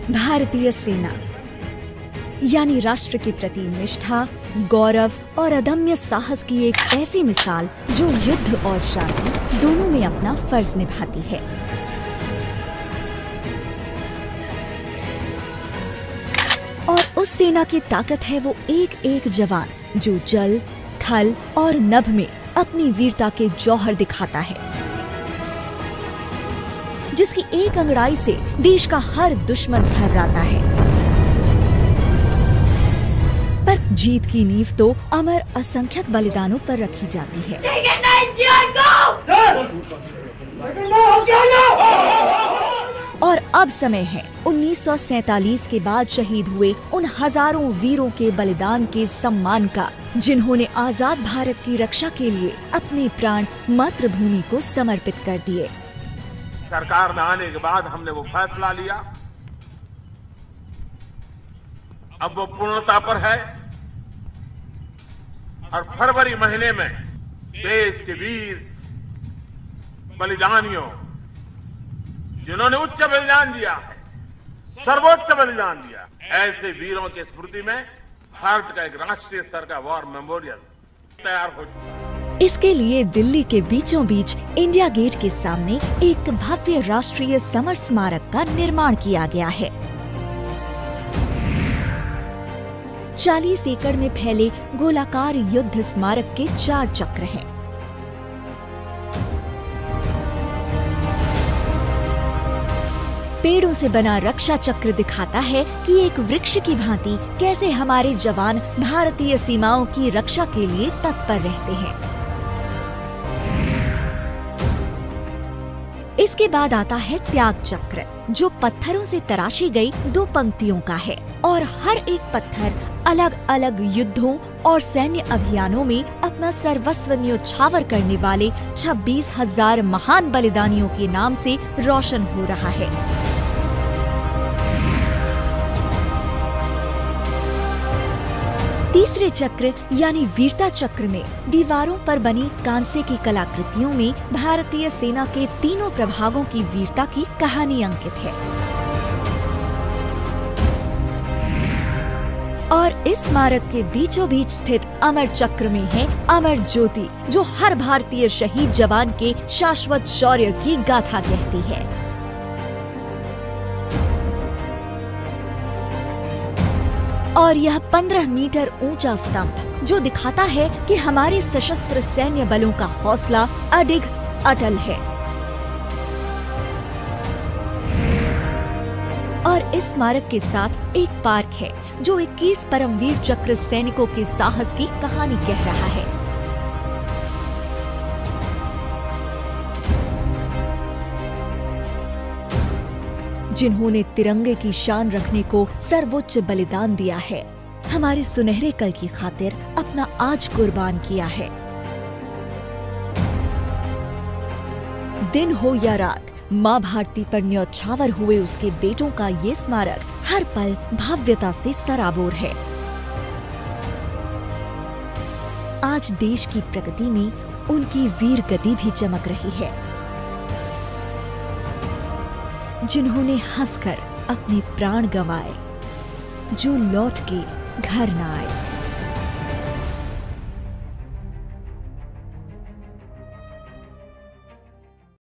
भारतीय सेना यानी राष्ट्र के प्रति निष्ठा, गौरव और अदम्य साहस की एक ऐसी मिसाल जो युद्ध और शांति दोनों में अपना फर्ज निभाती है। और उस सेना की ताकत है वो एक एक जवान जो जल, थल और नभ में अपनी वीरता के जौहर दिखाता है, जिसकी एक अंगड़ाई से देश का हर दुश्मन थर्राता है। पर जीत की नींव तो अमर असंख्यक बलिदानों पर रखी जाती है। और अब समय है 1947 के बाद शहीद हुए उन हजारों वीरों के बलिदान के सम्मान का, जिन्होंने आजाद भारत की रक्षा के लिए अपने प्राण मातृभूमि को समर्पित कर दिए। सरकार में आने के बाद हमने वो फैसला लिया, अब वो पूर्णता पर है और फरवरी महीने में देश के वीर बलिदानियों जिन्होंने उच्च बलिदान दिया है, सर्वोच्च बलिदान दिया, ऐसे वीरों की स्मृति में भारत का एक राष्ट्रीय स्तर का वॉर मेमोरियल तैयार हो चुका है। इसके लिए दिल्ली के बीचों बीच इंडिया गेट के सामने एक भव्य राष्ट्रीय समर स्मारक का निर्माण किया गया है। 40 एकड़ में फैले गोलाकार युद्ध स्मारक के 4 चक्र हैं। पेड़ों से बना रक्षा चक्र दिखाता है कि एक वृक्ष की भांति कैसे हमारे जवान भारतीय सीमाओं की रक्षा के लिए तत्पर रहते हैं। इसके बाद आता है त्याग चक्र, जो पत्थरों से तराशी गई 2 पंक्तियों का है और हर एक पत्थर अलग अलग युद्धों और सैन्य अभियानों में अपना सर्वस्व न्योछावर करने वाले 26,000 महान बलिदानियों के नाम से रोशन हो रहा है। तीसरे चक्र यानी वीरता चक्र में दीवारों पर बनी कांसे की कलाकृतियों में भारतीय सेना के तीनों प्रभागों की वीरता की कहानी अंकित है। और इस स्मारक के बीचों बीच स्थित अमर चक्र में है अमर ज्योति, जो हर भारतीय शहीद जवान के शाश्वत शौर्य की गाथा कहती है। और यह 15 मीटर ऊंचा स्तंभ जो दिखाता है कि हमारे सशस्त्र सैन्य बलों का हौसला अडिग अटल है। और इस स्मारक के साथ एक पार्क है जो 21 परमवीर चक्र सैनिकों के साहस की कहानी कह रहा है। जिन्होंने तिरंगे की शान रखने को सर्वोच्च बलिदान दिया है, हमारे सुनहरे कल की खातिर अपना आज कुर्बान किया है। दिन हो या रात, माँ भारती पर न्योछावर हुए उसके बेटों का ये स्मारक हर पल भव्यता से सराबोर है। आज देश की प्रगति में उनकी वीर गति भी चमक रही है, जिन्होंने हंसकर अपने प्राण गंवाए, जो लौट के घर न आए।